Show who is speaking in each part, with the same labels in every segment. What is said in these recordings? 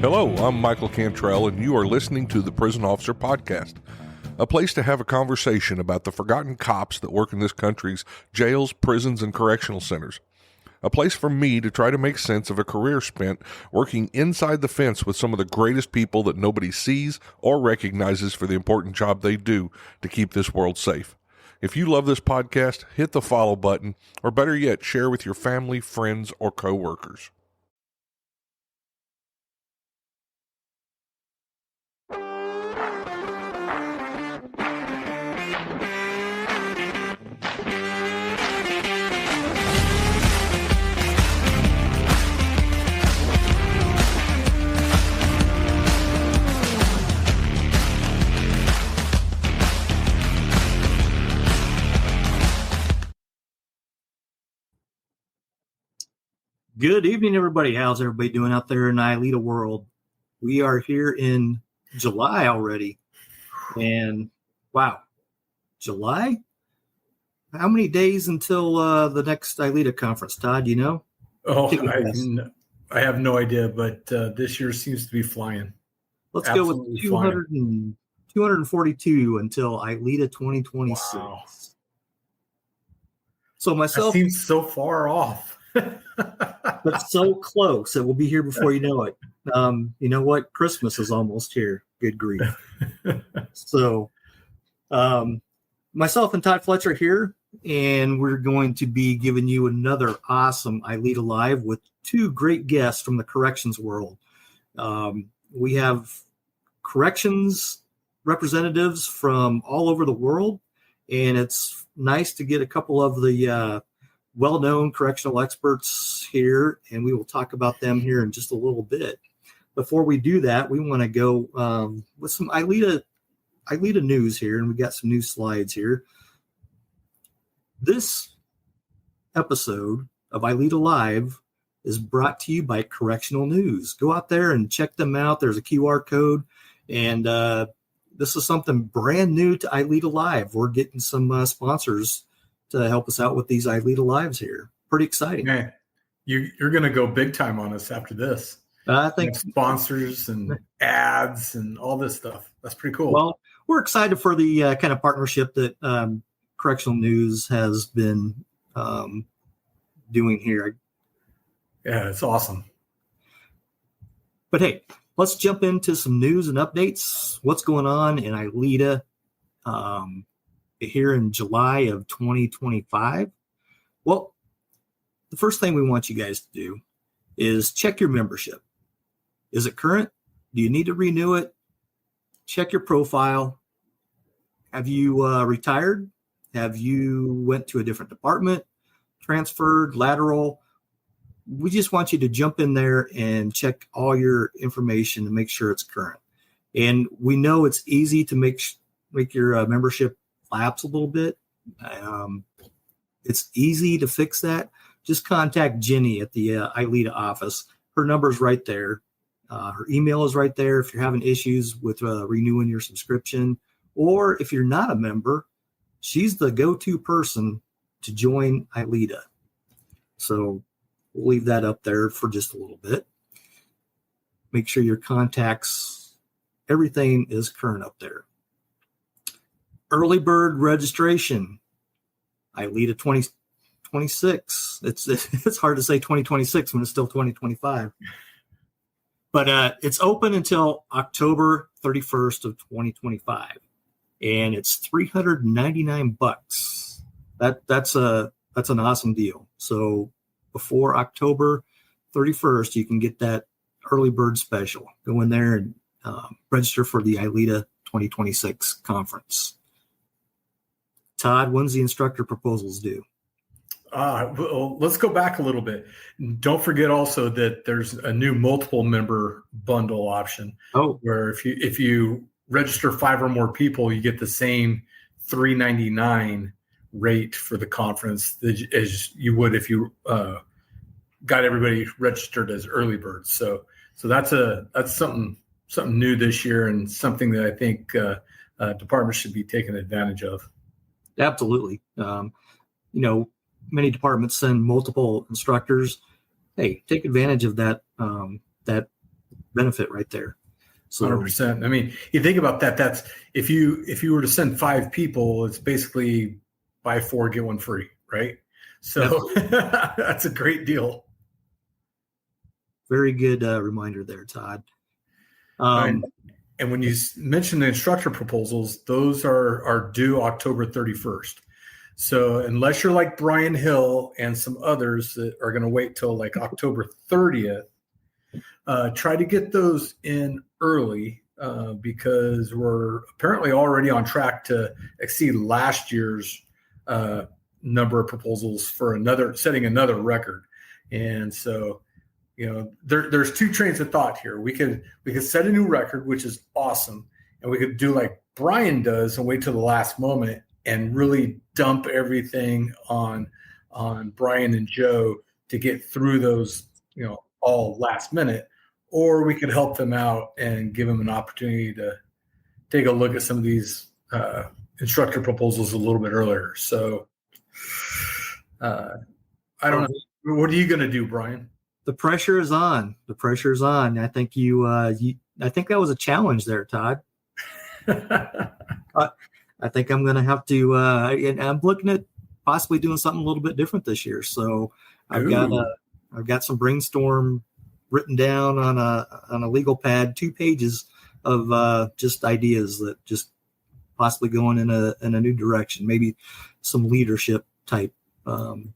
Speaker 1: Hello, I'm Michael Cantrell, and you are listening to the Prison Officer Podcast, a place to have a conversation about the forgotten cops that work in this country's jails, prisons, and correctional centers. A place for me to try to make sense of a career spent working inside the fence with some of the greatest people that nobody sees or recognizes for the important job they do to keep this world safe. If you love this podcast, hit the follow button, or better yet, share with your family, friends, or coworkers.
Speaker 2: Good evening, everybody. How's everybody doing out there in the ILEETA world? We are here in July already. And wow, July? How many days until the next ILEETA conference, Todd? Do you know?
Speaker 3: Oh, I have no idea, but this year seems to be flying.
Speaker 2: Let's Absolutely go with 242 until ILEETA 2026. Wow. So myself,
Speaker 3: that seems so far off.
Speaker 2: but so close. It will be here before you know it. You know what? Christmas is almost here. Good grief. So myself and Todd Fletcher here, and we're going to be giving you another awesome ILEETA Live with two great guests from the corrections world. We have corrections representatives from all over the world, and it's nice to get a couple of the well-known correctional experts here, and we will talk about them here in just a little bit. Before we do that, we want to go with some ILEETA news here, and we got some new slides here. This episode of ILEETA Live is brought to you by Correctional News. Go out there and check them out. There's a QR code, and this is something brand new to ILEETA Live. We're getting some sponsors to help us out with these ILEETA Lives here. Pretty exciting.
Speaker 3: Man, you're going to go big time on us after this.
Speaker 2: I think
Speaker 3: sponsors and ads and all this stuff. That's pretty cool.
Speaker 2: Well, we're excited for the kind of partnership that Correctional News has been doing here.
Speaker 3: Yeah, it's awesome.
Speaker 2: But hey, let's jump into some news and updates. What's going on in ILEETA here in July of 2025? Well, the first thing we want you guys to do is check your membership. Is it current? Do you need to renew it? Check your profile. Have you retired? Have you went to a different department, transferred, lateral? We just want you to jump in there and check all your information and make sure it's current. And we know it's easy to make your membership lapse a little bit. It's easy to fix that. Just contact Jenny at the ILEETA office. Her number is right there. Her email is right there if you're having issues with renewing your subscription, or if you're not a member, she's the go-to person to join ILEETA. So we'll leave that up there for just a little bit. Make sure your contacts, everything is current up there. Early bird registration, ILEETA 2026. It's hard to say 2026 when it's still 2025. But it's open until October 31st of 2025, and it's $399. That's an awesome deal. So before October 31st, you can get that early bird special. Go in there and register for the ILEETA 2026 conference. Todd, when's the instructor proposals due?
Speaker 3: Well, let's go back a little bit. Don't forget also that there's a new multiple member bundle option. Where if you register 5 or more people, you get the same $399 rate for the conference as you would if you got everybody registered as early birds. So that's something new this year, and something that I think departments should be taking advantage of.
Speaker 2: Absolutely. Many departments send multiple instructors. Hey, take advantage of that benefit right there. So
Speaker 3: 100%. I mean, you think about that. That's if you were to send 5 people, it's basically buy 4 get 1 free, right? So that's a great deal.
Speaker 2: Very good reminder there, Todd.
Speaker 3: And when you mention the instructor proposals, those are due October 31st. So unless you're like Brian Hill and some others that are going to wait till like October 30th, try to get those in early because we're apparently already on track to exceed last year's number of proposals for setting another record. And so, there's 2 trains of thought here. We could set a new record, which is awesome. And we could do like Brian does and wait till the last moment and really dump everything on Brian and Joe to get through those, all last minute. Or we could help them out and give them an opportunity to take a look at some of these instructor proposals a little bit earlier. So I don't know. What are you going to do, Brian?
Speaker 2: The pressure is on. The pressure is on. I think I think that was a challenge there, Todd. I think I'm going to have to, and I'm looking at possibly doing something a little bit different this year. So I've got some brainstorm written down on a legal pad, 2 pages of just ideas that just possibly going in a new direction, maybe some leadership type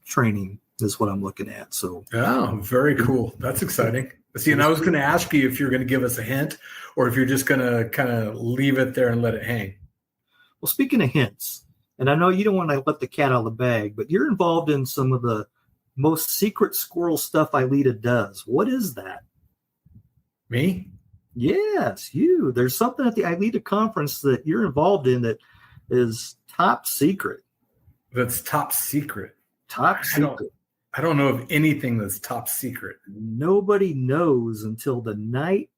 Speaker 2: training is what I'm looking at. So
Speaker 3: very cool. That's exciting. See, and I was going to ask you if you're going to give us a hint or if you're just going to kind of leave it there and let it hang.
Speaker 2: Well, speaking of hints, and I know you don't want to let the cat out of the bag, but you're involved in some of the most secret squirrel stuff ILEETA does. What is that?
Speaker 3: Me?
Speaker 2: Yes, you. There's something at the ILEETA conference that you're involved in that is top secret.
Speaker 3: That's top secret.
Speaker 2: Top secret.
Speaker 3: I don't know of anything that's top secret.
Speaker 2: Nobody knows until the night.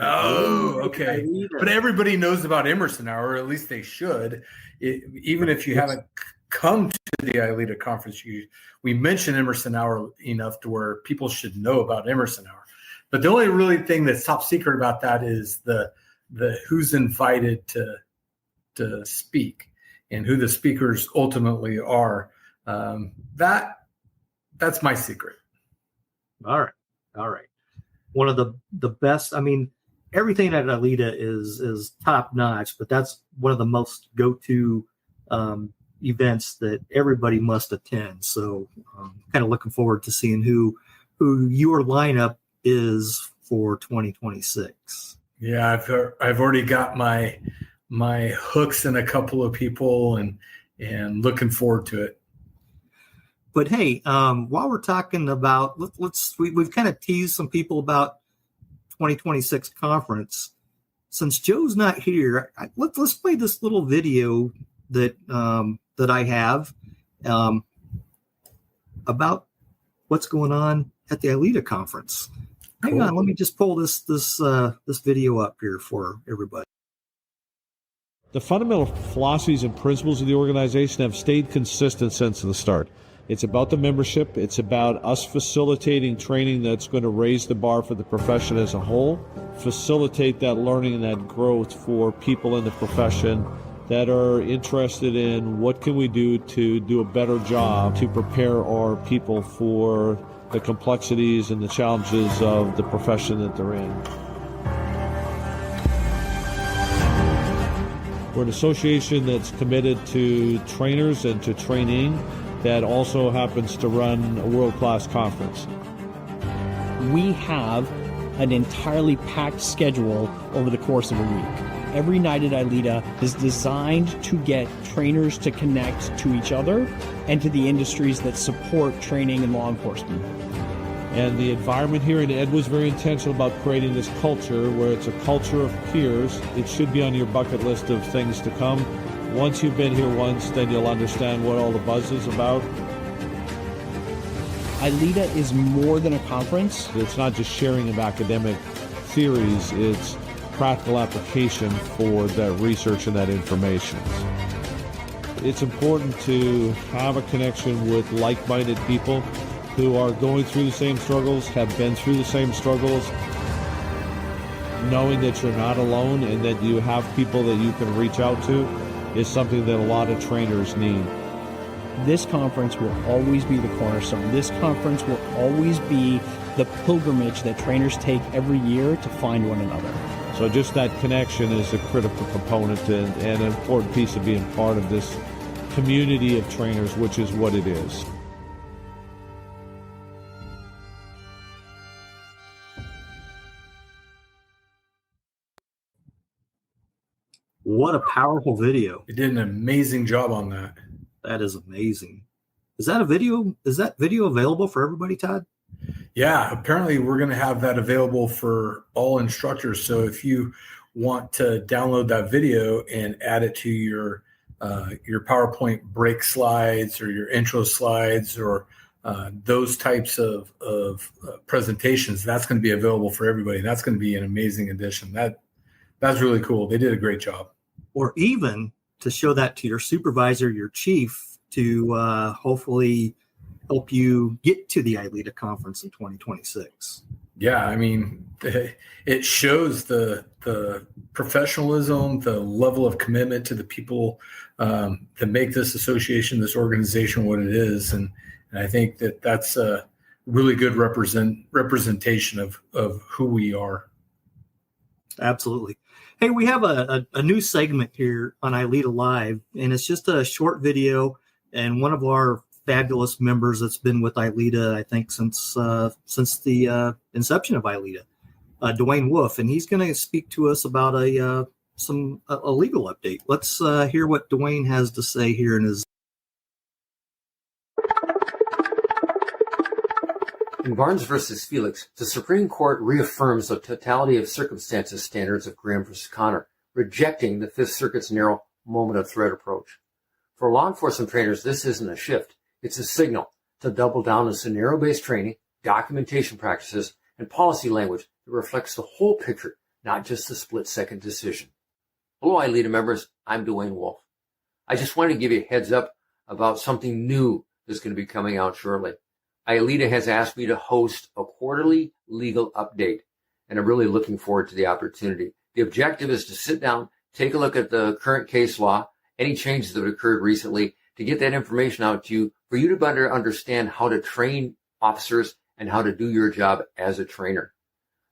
Speaker 3: Oh, okay. But everybody knows about Emerson Hour, or at least they should. Even if you haven't come to the ILEETA conference, we mention Emerson Hour enough to where people should know about Emerson Hour. But the only really thing that's top secret about that is the who's invited to speak and who the speakers ultimately are. That's my secret. All
Speaker 2: right. One of the best. I mean, everything at ILEETA is top notch, but that's one of the most go-to events that everybody must attend. So, kind of looking forward to seeing who your lineup is for 2026.
Speaker 3: Yeah, I've already got my hooks in a couple of people and looking forward to it.
Speaker 2: But hey, while we're talking about, we've kind of teased some people about 2026 conference. Since Joe's not here, let's play this little video that I have about what's going on at the ILEETA conference. Hang on, let me just pull this video up here for everybody.
Speaker 4: The fundamental philosophies and principles of the organization have stayed consistent since the start. It's about the membership. It's about us facilitating training that's going to raise the bar for the profession as a whole, facilitate that learning and that growth for people in the profession that are interested in what can we do to do a better job to prepare our people for the complexities and the challenges of the profession that they're in. We're an association that's committed to trainers and to training that also happens to run a world-class conference.
Speaker 5: We have an entirely packed schedule over the course of a week. Every night at ILEETA is designed to get trainers to connect to each other and to the industries that support training and law enforcement.
Speaker 4: And the environment here, and Ed was very intentional about creating this culture where it's a culture of peers. It should be on your bucket list of things to come. Once you've been here once, then you'll understand what all the buzz is about.
Speaker 5: ILEETA is more than a conference.
Speaker 4: It's not just sharing of academic theories, it's practical application for that research and that information. It's important to have a connection with like-minded people who are going through the same struggles, have been through the same struggles, knowing that you're not alone and that you have people that you can reach out to is something that a lot of trainers need.
Speaker 5: This conference will always be the cornerstone. This conference will always be the pilgrimage that trainers take every year to find one another.
Speaker 4: So just that connection is a critical component and an important piece of being part of this community of trainers, which is what it is.
Speaker 2: What a powerful video.
Speaker 3: It did an amazing job on that.
Speaker 2: That is amazing. Is that video available for everybody, Todd?
Speaker 3: Yeah, apparently we're going to have that available for all instructors. So if you want to download that video and add it to your PowerPoint break slides or your intro slides or those types of presentations, that's going to be available for everybody. That's going to be an amazing addition. That's really cool. They did a great job.
Speaker 2: Or even to show that to your supervisor, your chief, to hopefully help you get to the ILEETA conference in 2026.
Speaker 3: Yeah, I mean, it shows the professionalism, the level of commitment to the people that make this association, this organization, what it is, and I think that that's a really good representation of who we are.
Speaker 2: Absolutely. Hey, we have a new segment here on ILEETA Live, and it's just a short video. And one of our fabulous members that's been with ILEETA, I think, since the inception of ILEETA, Duane Wolfe, and he's going to speak to us about a legal update. Let's hear what Duane has to say here in his.
Speaker 6: In Barnes versus Felix, the Supreme Court reaffirms the totality of circumstances standards of Graham versus Connor, rejecting the Fifth Circuit's narrow moment of threat approach. For law enforcement trainers, this isn't a shift. It's a signal to double down on scenario-based training, documentation practices, and policy language that reflects the whole picture, not just the split-second decision. Hello, ILEETA members. I'm Duane Wolfe. I just wanted to give you a heads up about something new that's going to be coming out shortly. ILEETA has asked me to host a quarterly legal update, and I'm really looking forward to the opportunity. The objective is to sit down, take a look at the current case law, any changes that have occurred recently, to get that information out to you, for you to better understand how to train officers and how to do your job as a trainer.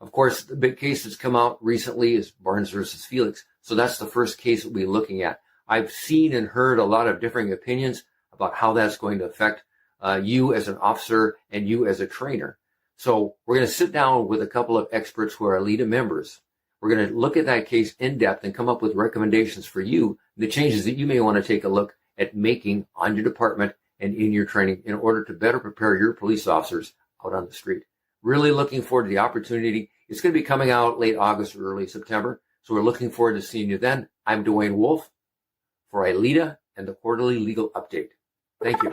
Speaker 6: Of course, the big case that's come out recently is Barnes versus Felix, so that's the first case we'll be looking at. I've seen and heard a lot of differing opinions about how that's going to affect you as an officer and you as a trainer. So we're going to sit down with a couple of experts who are ILEETA members. We're going to look at that case in depth and come up with recommendations for you, the changes that you may want to take a look at making on your department and in your training in order to better prepare your police officers out on the street. Really looking forward to the opportunity. It's going to be coming out late August or early September. So we're looking forward to seeing you then. I'm Duane Wolfe for ILEETA and the Quarterly Legal Update. Thank you.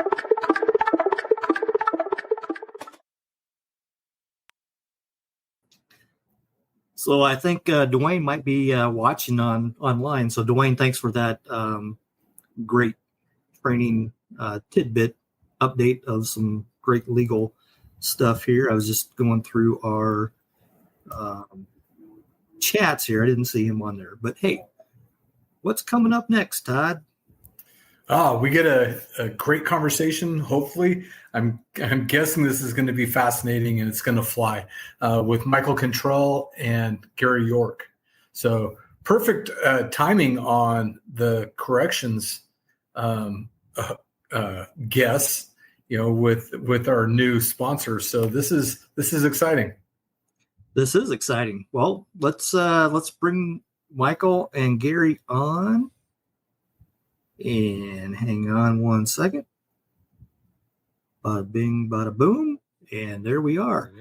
Speaker 2: So I think Duane might be watching online. So Duane, thanks for that great training tidbit update of some great legal stuff here. I was just going through our chats here. I didn't see him on there, but hey, what's coming up next, Todd?
Speaker 3: We get a great conversation. Hopefully, I'm guessing this is going to be fascinating and it's going to fly with Michael Cantrell and Gary York. So perfect timing on the corrections guests, with our new sponsor. So this is exciting.
Speaker 2: This is exciting. Well, let's bring Michael and Gary on. And hang on one second. Bada bing, bada boom. And there we are.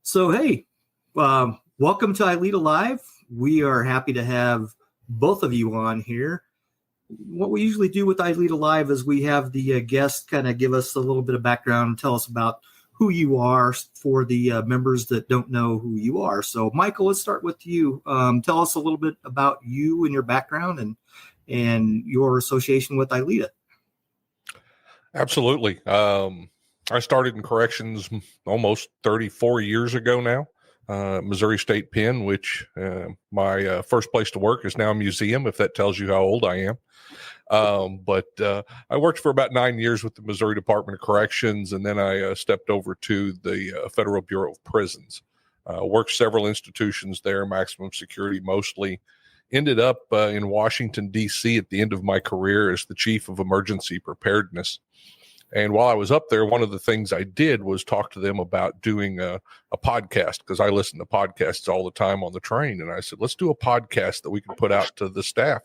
Speaker 2: So, hey, welcome to ILEETA Live. We are happy to have both of you on here. What we usually do with ILEETA Live is we have the guests kind of give us a little bit of background and tell us about who you are for the members that don't know who you are. So, Michael, let's start with you. Tell us a little bit about you and your background and your association with ILEETA.
Speaker 1: Absolutely. I started in corrections almost 34 years ago now. Missouri State Pen, which my first place to work is now a museum, if that tells you how old I am. But I worked for about 9 years with the Missouri Department of Corrections, and then I stepped over to the Federal Bureau of Prisons. Worked several institutions there, maximum security mostly. Ended up in Washington, D.C. at the end of my career as the chief of emergency preparedness. And while I was up there, one of the things I did was talk to them about doing a podcast, because I listen to podcasts all the time on the train. And I said, let's do a podcast that we can put out to the staff.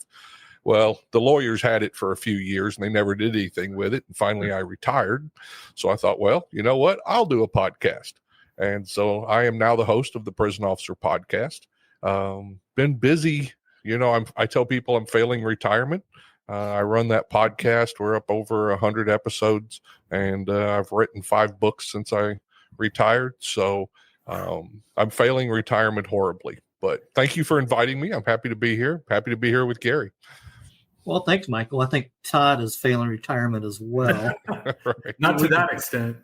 Speaker 1: Well, the lawyers had it for a few years and they never did anything with it. And finally I retired. So I thought, well, you know what? I'll do a podcast. And so I am now the host of the Prison Officer Podcast. Been busy. I tell people I'm failing retirement. I run that podcast. We're up over 100 episodes, and I've written 5 books since I retired. So I'm failing retirement horribly. But thank you for inviting me. I'm happy to be here. Happy to be here with Gary.
Speaker 2: Well, thanks, Michael. I think Todd is failing retirement as well.
Speaker 1: Right.
Speaker 3: Not to that extent.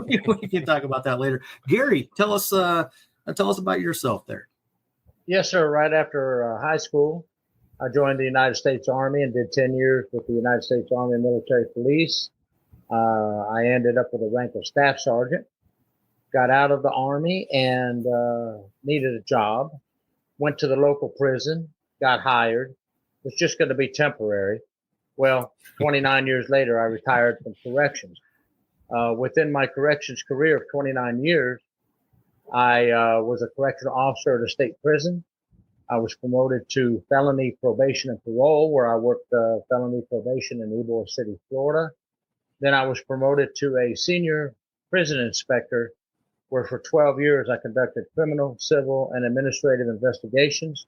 Speaker 2: We can talk about that later. Gary, tell us about yourself there.
Speaker 7: Yes, sir. Right after high school, I joined the United States Army and did 10 years with the United States Army Military Police. I ended up with the rank of Staff Sergeant. Got out of the Army and needed a job. Went to the local prison, got hired. Was just going to be temporary. Well, 29 years later, I retired from corrections. Within my corrections career of 29 years, I was a correctional officer at a state prison. I was promoted to felony probation and parole, where I worked felony probation in Ybor City, Florida. Then I was promoted to a senior prison inspector, where for 12 years I conducted criminal, civil, and administrative investigations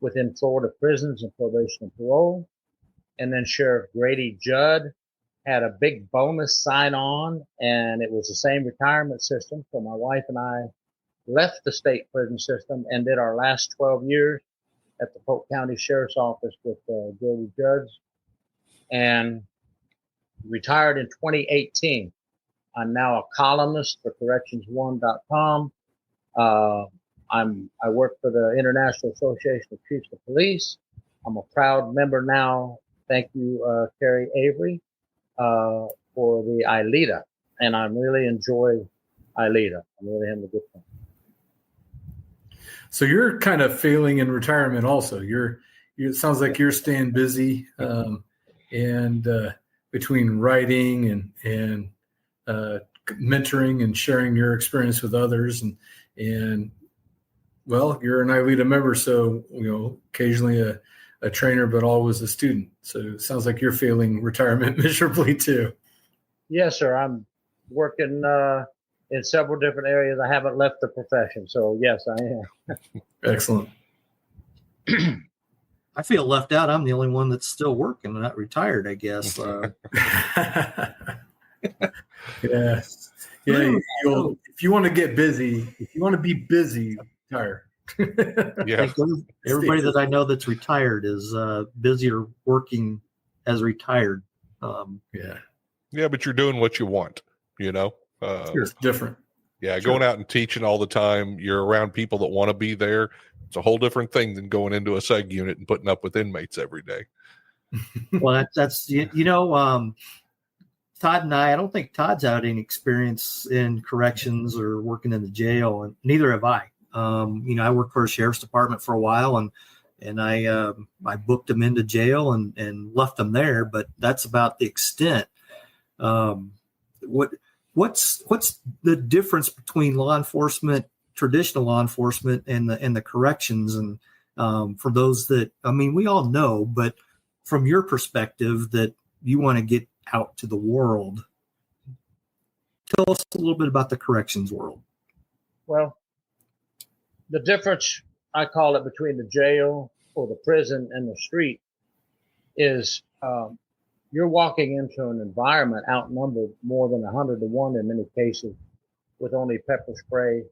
Speaker 7: within Florida prisons and probation and parole. And then Sheriff Grady Judd had a big bonus sign on, and it was the same retirement system. So my wife and I left the state prison system and did our last 12 years at the Polk County Sheriff's Office with Grady Judd, and retired in 2018. I'm now a columnist for corrections1.com. I work for the International Association of Chiefs of Police. I'm a proud member now. Thank you, Terry Avery, for the ILEETA, and I really enjoy ILEETA. I'm really having a good time.
Speaker 3: So you're kind of failing in retirement also. It sounds like you're staying busy, and between writing and mentoring and sharing your experience with others, and well, you're an ILEETA member, so occasionally a trainer, but always a student. So it sounds like you're failing retirement miserably too.
Speaker 7: Yes, sir. I'm working in several different areas. I haven't left the profession, so yes, I am.
Speaker 3: Excellent.
Speaker 2: I feel left out. I'm the only one that's still working and not retired, I guess.
Speaker 3: Yeah. If you want to get busy, if you want to be busy, retire.
Speaker 1: Yeah.
Speaker 2: Everybody that I know that's retired is busier working as retired.
Speaker 1: Yeah, but you're doing what you want,
Speaker 3: It's different.
Speaker 1: Yeah, sure. Going out and teaching all the time, you're around people that want to be there. It's a whole different thing than going into a seg unit and putting up with inmates every day.
Speaker 2: Well, that's Todd and I don't think Todd's had any experience in corrections or working in the jail, and neither have I. I worked for a sheriff's department for a while, and I booked them into jail and left them there, but that's about the extent. What's the difference between law enforcement, traditional law enforcement, and the corrections? And for those that, we all know, but from your perspective that you want to get out to the world, tell us a little bit about the corrections world.
Speaker 7: Well, the difference, I call it, between the jail or the prison and the street is you're walking into an environment outnumbered more than 100 to 1 in many cases, with only pepper spray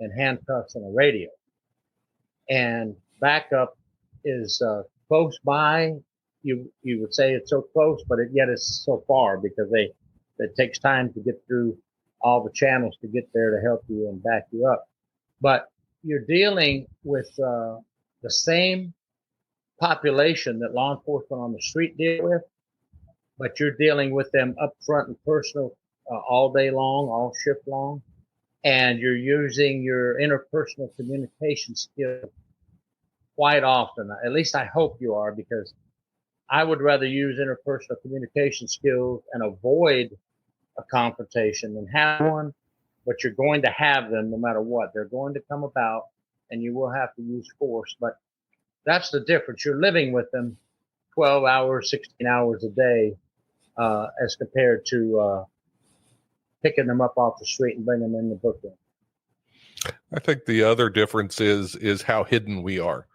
Speaker 7: and handcuffs and a radio. And backup is close by. You would say it's so close, but yet it's so far, because it takes time to get through all the channels to get there to help you and back you up. But you're dealing with the same population that law enforcement on the street deal with, but you're dealing with them up front and personal all day long, all shift long, and you're using your interpersonal communication skills quite often. At least I hope you are, because I would rather use interpersonal communication skills and avoid a confrontation than have one, but you're going to have them no matter what. They're going to come about, and you will have to use force, but that's the difference. You're living with them 12 hours, 16 hours a day, as compared to picking them up off the street and bringing them in the book room.
Speaker 1: I think the other difference is how hidden we are.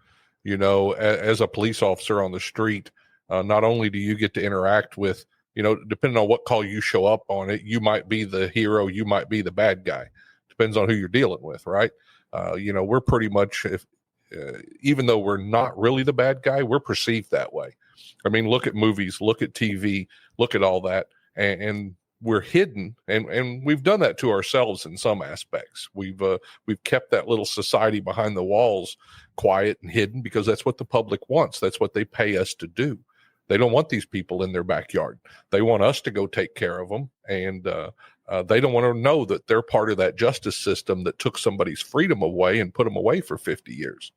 Speaker 1: You know, as a police officer on the street, not only do you get to interact with, you know, depending on what call you show up on it, you might be the hero, you might be the bad guy. Depends on who you're dealing with, right? You know, we're pretty much, even though we're not really the bad guy, we're perceived that way. I mean, look at movies, look at TV, look at all that, and we're hidden, and we've done that to ourselves in some aspects. We've kept that little society behind the walls quiet and hidden because that's what the public wants. That's what they pay us to do. They don't want these people in their backyard. They want us to go take care of them, and they don't want to know that they're part of that justice system that took somebody's freedom away and put them away for 50 years.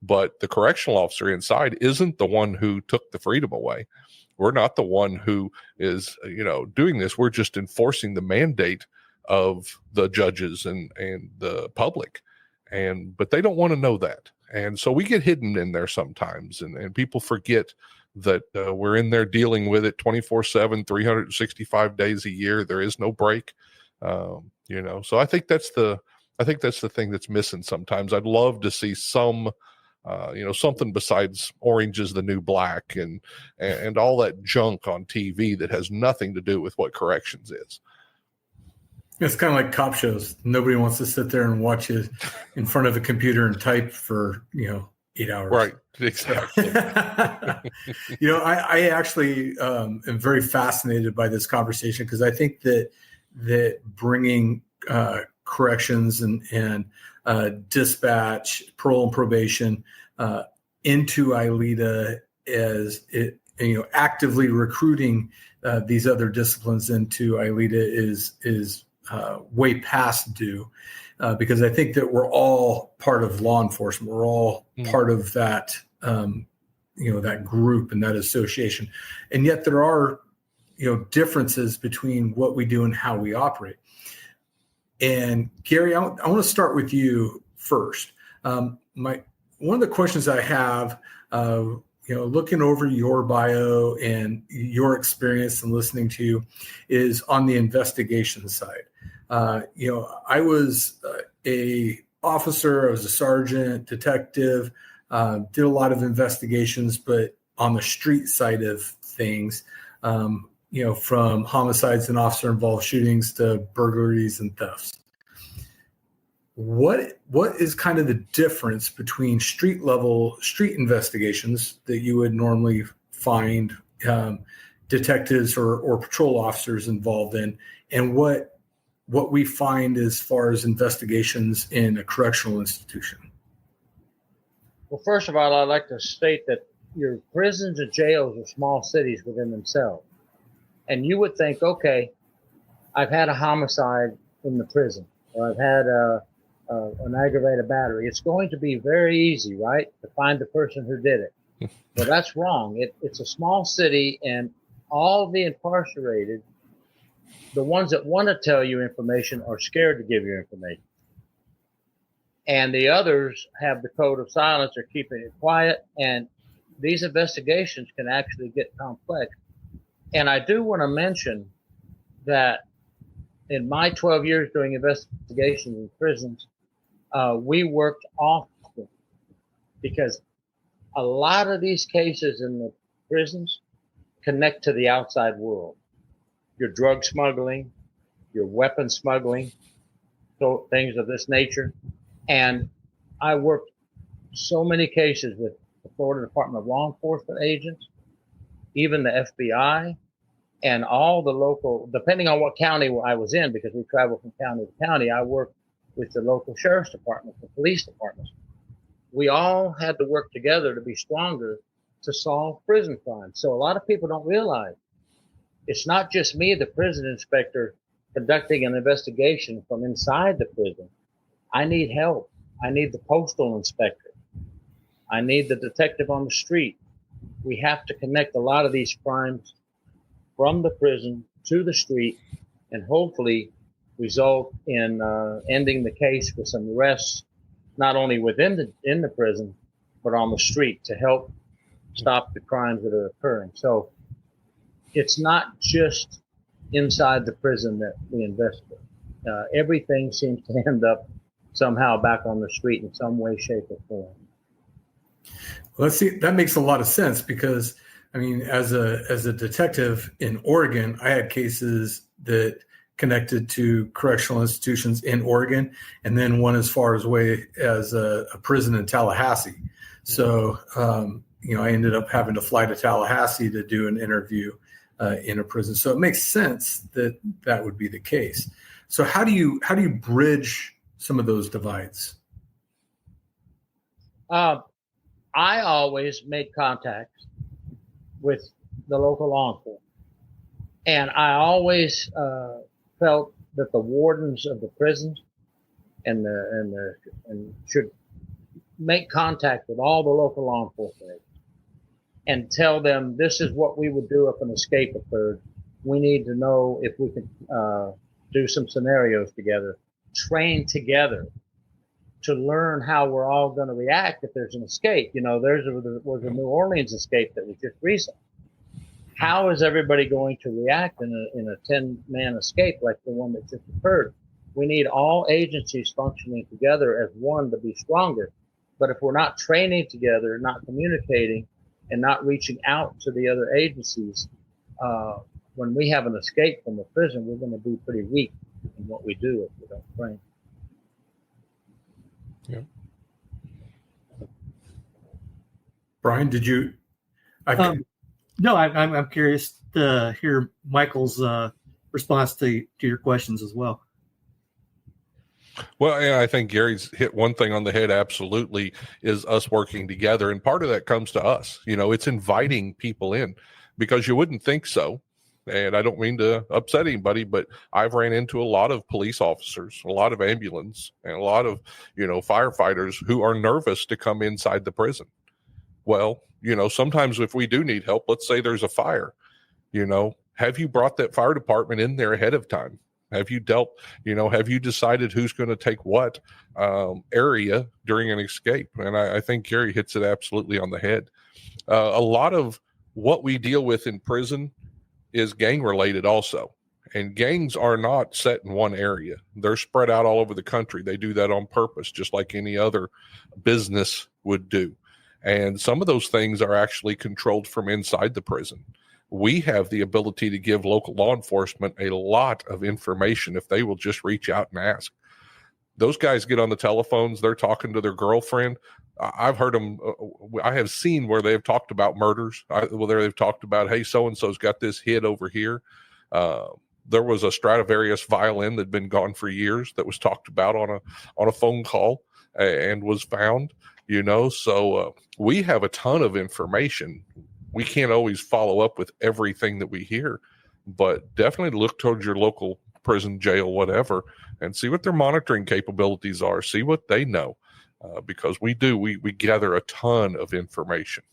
Speaker 1: But the correctional officer inside isn't the one who took the freedom away. We're not the one who is, you know, doing this. We're just enforcing the mandate of the judges and the public. But they don't want to know that. And so we get hidden in there sometimes, and people forget that we're in there dealing with it 24/7, 365 days a year. There is no break. You know, so I think that's the thing that's missing sometimes. I'd love to see some, you know, something besides Orange is the New Black and all that junk on TV that has nothing to do with what corrections is.
Speaker 3: It's kind of like cop shows. Nobody wants to sit there and watch it in front of a computer and type for, you know, 8 hours.
Speaker 1: Right. Exactly.
Speaker 3: You know, I actually am very fascinated by this conversation because I think that bringing corrections and dispatch, parole and probation into ILEETA as it, you know, actively recruiting these other disciplines into ILEETA is way past due, because I think that we're all part of law enforcement. We're all part of that, you know, that group and that association. And yet there are, you know, differences between what we do and how we operate. And Gary, I want to start with you first. One of the questions I have, you know, looking over your bio and your experience and listening to you, is on the investigation side. You know, I was a officer, I was a sergeant, detective, did a lot of investigations, but on the street side of things, you know, from homicides and officer-involved shootings to burglaries and thefts. What is kind of the difference between street investigations that you would normally find detectives or patrol officers involved in, and what we find as far as investigations in a correctional institution?
Speaker 7: Well, first of all, I'd like to state that your prisons and jails are small cities within themselves. And you would think, okay, I've had a homicide in the prison, or I've had an aggravated battery. It's going to be very easy, right, to find the person who did it. But that's wrong. It's a small city, and all the incarcerated, the ones that want to tell you information, are scared to give you information. And the others have the code of silence, or keeping it quiet. And these investigations can actually get complex. And I do want to mention that in my 12 years doing investigations in prisons, we worked often, because a lot of these cases in the prisons connect to the outside world. Your drug smuggling, your weapon smuggling, so things of this nature. And I worked so many cases with the Florida Department of Law Enforcement agents, even the FBI, and all the local, depending on what county I was in, because we traveled from county to county, I worked with the local sheriff's department, the police departments. We all had to work together to be stronger to solve prison crime. So a lot of people don't realize it's not just me, the prison inspector, conducting an investigation from inside the prison. I need help. I need the postal inspector. I need the detective on the street. We have to connect a lot of these crimes from the prison to the street and hopefully result in ending the case with some arrests, not only within the prison, but on the street to help stop the crimes that are occurring. So it's not just inside the prison that we investigate. Everything seems to end up somehow back on the street in some way, shape, or form.
Speaker 3: Well, let's see. That makes a lot of sense because, I mean, as a detective in Oregon, I had cases that connected to correctional institutions in Oregon, and then one as far away as a prison in Tallahassee. So, I ended up having to fly to Tallahassee to do an interview in a prison. So it makes sense that that would be the case. So how do you bridge some of those divides?
Speaker 7: I always made contact with the local law enforcement, and I always felt that the wardens of the prisons and should make contact with all the local law enforcement and tell them this is what we would do if an escape occurred. We need to know if we can do some scenarios together, train together to learn how we're all going to react if there's an escape. There was a New Orleans escape that was just recent. How is everybody going to react in a 10-man escape like the one that just occurred? We need all agencies functioning together as one to be stronger. But if we're not training together, not communicating, and not reaching out to the other agencies, when we have an escape from the prison, we're going to be pretty weak in what we do if we don't train.
Speaker 3: Yeah. Brian, did you?
Speaker 2: No, I'm curious to hear Michael's response to your questions as well.
Speaker 1: Well, and I think Gary's hit one thing on the head. Absolutely, is us working together, and part of that comes to us. It's inviting people in because you wouldn't think so. And I don't mean to upset anybody, but I've ran into a lot of police officers, a lot of ambulance, and a lot of firefighters who are nervous to come inside the prison. Well, sometimes if we do need help, let's say there's a fire, have you brought that fire department in there ahead of time? Have you have you decided who's going to take what area during an escape? And I think Gary hits it absolutely on the head. A lot of what we deal with in prison is gang related also. And gangs are not set in one area. They're spread out all over the country. They do that on purpose, just like any other business would do. And some of those things are actually controlled from inside the prison. We have the ability to give local law enforcement a lot of information if they will just reach out and ask. Those guys get on the telephones. They're talking to their girlfriend. I've heard them. I have seen where they've talked about murders. They've talked about, hey, so-and-so's got this hit over here. There was a Stradivarius violin that had been gone for years that was talked about on a phone call and was found, So we have a ton of information. We can't always follow up with everything that we hear, but definitely look towards your local prison, jail, whatever, and see what their monitoring capabilities are. See what they know. Because we gather a ton of information.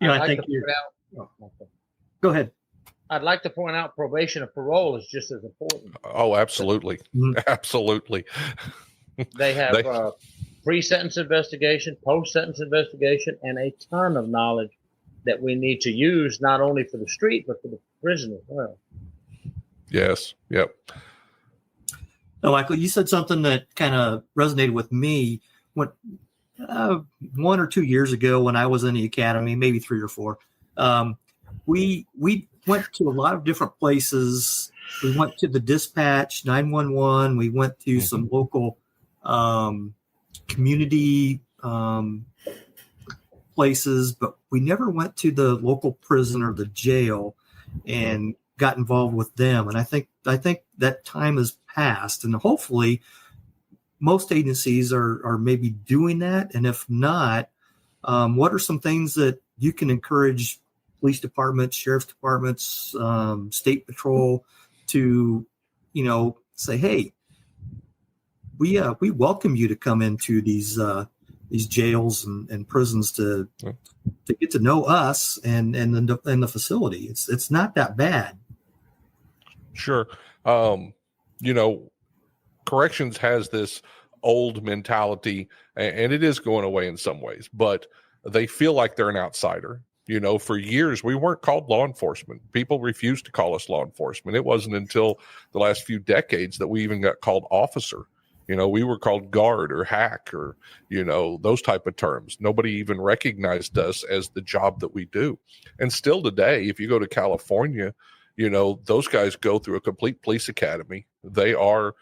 Speaker 2: I think Go ahead.
Speaker 7: I'd like to point out probation and parole is just as important.
Speaker 1: Oh, absolutely. Absolutely.
Speaker 7: They have pre-sentence investigation, post-sentence investigation, and a ton of knowledge that we need to use not only for the street, but for the prison as well.
Speaker 1: Yes. Yep.
Speaker 2: No, Michael, you said something that kind of resonated with me when 1 or 2 years ago when I was in the academy, maybe 3 or 4. We went to a lot of different places. We went to the dispatch, 911. We went to some local community places, but we never went to the local prison or the jail. And got involved with them. And I think that time has passed, and hopefully most agencies are maybe doing that. And if not, what are some things that you can encourage police departments, sheriff's departments, state patrol to, say, hey, we welcome you to come into these jails and prisons to get to know us and the facility. It's not that bad.
Speaker 1: Sure. Corrections has this old mentality, and it is going away in some ways, but they feel like they're an outsider. For years, we weren't called law enforcement. People refused to call us law enforcement. It wasn't until the last few decades that we even got called officer. We were called guard or hack or, those type of terms. Nobody even recognized us as the job that we do. And still today, if you go to California, those guys go through a complete police academy. They are,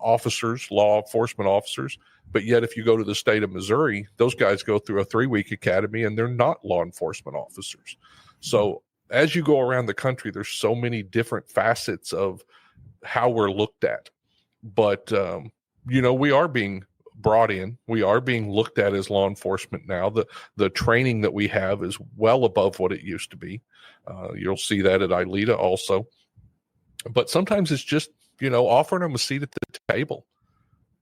Speaker 1: officers, law enforcement officers. But yet, if you go to the state of Missouri, those guys go through a 3-week academy and they're not law enforcement officers. So as you go around the country, there's so many different facets of how we're looked at. But, we are being brought in. We are being looked at as law enforcement now. The training that we have is well above what it used to be. You'll see that at ILEETA also. But sometimes it's just, offering them a seat at the table.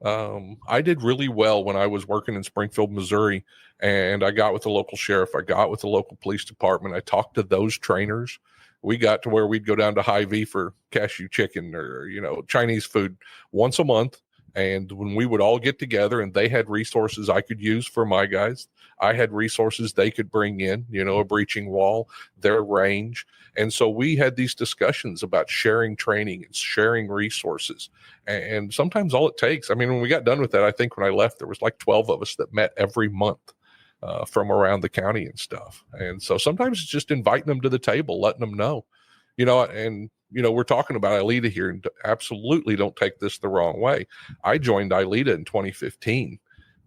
Speaker 1: I did really well when I was working in Springfield, Missouri, and I got with the local sheriff. I got with the local police department. I talked to those trainers. We got to where we'd go down to Hy-Vee for cashew chicken or, Chinese food once a month. And when we would all get together and they had resources I could use for my guys, I had resources they could bring in, a breaching wall, their range. And so we had these discussions about sharing training and sharing resources. And sometimes all it takes, when we got done with that, I think when I left, there was like 12 of us that met every month from around the county and stuff. And so sometimes it's just inviting them to the table, letting them know, we're talking about ILEETA here, and absolutely don't take this the wrong way. I joined ILEETA in 2015,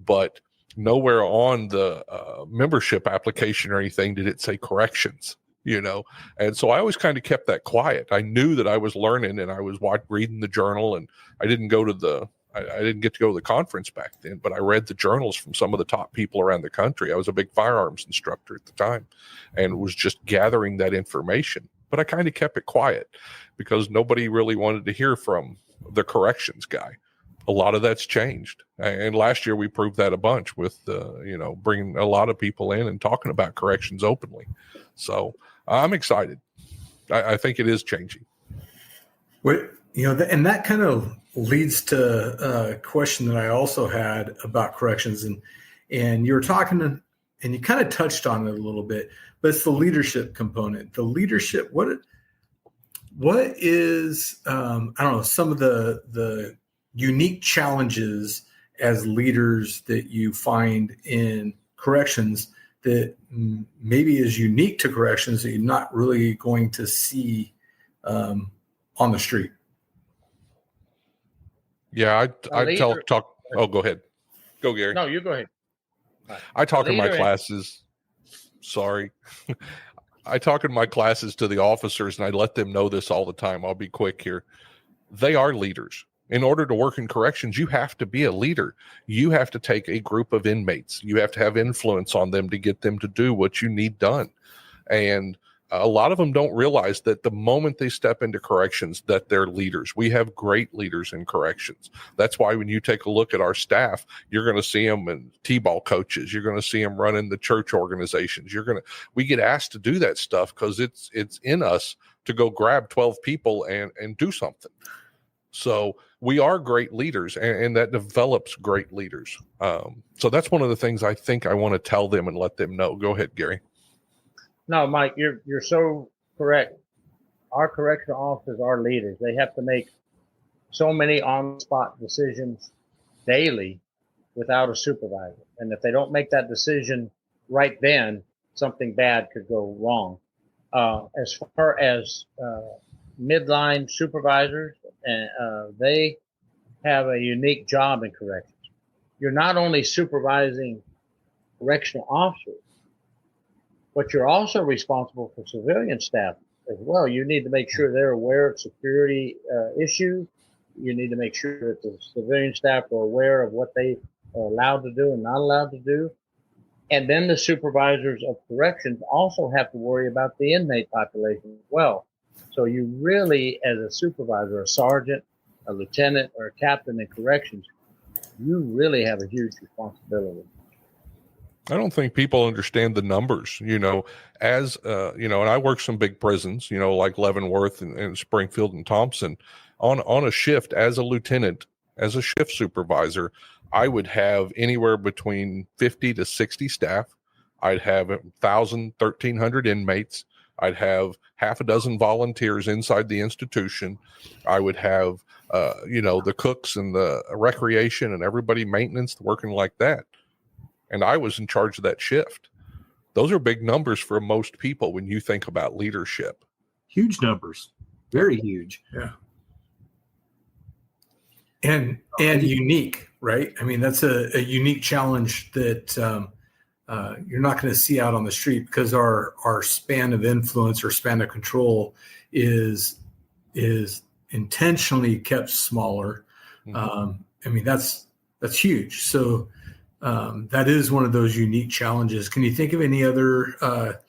Speaker 1: but nowhere on the membership application or anything did it say corrections, and so I always kind of kept that quiet. I knew that I was learning and I was reading the journal, and I didn't get to go to the conference back then, but I read the journals from some of the top people around the country. I was a big firearms instructor at the time and was just gathering that information. But I kind of kept it quiet because nobody really wanted to hear from the corrections guy. A lot of that's changed. And last year we proved that a bunch with, bringing a lot of people in and talking about corrections openly. So I'm excited. I think it is changing.
Speaker 3: And that kind of leads to a question that I also had about corrections. And you were talking and you kind of touched on it a little bit, but it's the leadership component. The leadership, what is, some of the unique challenges as leaders that you find in corrections that maybe is unique to corrections that you're not really going to see on the street?
Speaker 1: Yeah, I talk. Oh, go ahead. Go, Gary.
Speaker 7: No, you go ahead.
Speaker 1: I talk in my classes. Sorry. I talk in my classes to the officers, and I let them know this all the time. I'll be quick here. They are leaders. In order to work in corrections, you have to be a leader. You have to take a group of inmates. You have to have influence on them to get them to do what you need done. And a lot of them don't realize that the moment they step into corrections that they're leaders. We have great leaders in corrections. That's why when you take a look at our staff, you're going to see them in T-ball coaches. You're going to see them running the church organizations. We get asked to do that stuff because it's in us to go grab 12 people and do something. So we are great leaders, and that develops great leaders. So that's one of the things I think I want to tell them and let them know. Go ahead, Gary.
Speaker 7: No, Mike, you're so correct. Our correctional officers are leaders. They have to make so many on-the-spot decisions daily without a supervisor. And if they don't make that decision right then, something bad could go wrong. As far as midline supervisors, they have a unique job in corrections. You're not only supervising correctional officers, but you're also responsible for civilian staff as well. You need to make sure they're aware of security issues. You need to make sure that the civilian staff are aware of what they are allowed to do and not allowed to do. And then the supervisors of corrections also have to worry about the inmate population as well. So you really, as a supervisor, a sergeant, a lieutenant, or a captain in corrections, you really have a huge responsibility.
Speaker 1: I don't think people understand the numbers, as, and I work some big prisons, like Leavenworth and Springfield and Thompson. On a shift as a lieutenant, as a shift supervisor, I would have anywhere between 50 to 60 staff. I'd have 1,000, 1,300 inmates. I'd have half a dozen volunteers inside the institution. I would have, the cooks and the recreation and everybody maintenance working like that. And I was in charge of that shift. Those are big numbers for most people when you think about leadership.
Speaker 2: Huge numbers. Very huge.
Speaker 3: Yeah. And unique, right? I mean, that's a unique challenge that you're not going to see out on the street, because our span of influence or span of control is intentionally kept smaller. Mm-hmm. I mean, that's huge. So that is one of those unique challenges. Can you think of any other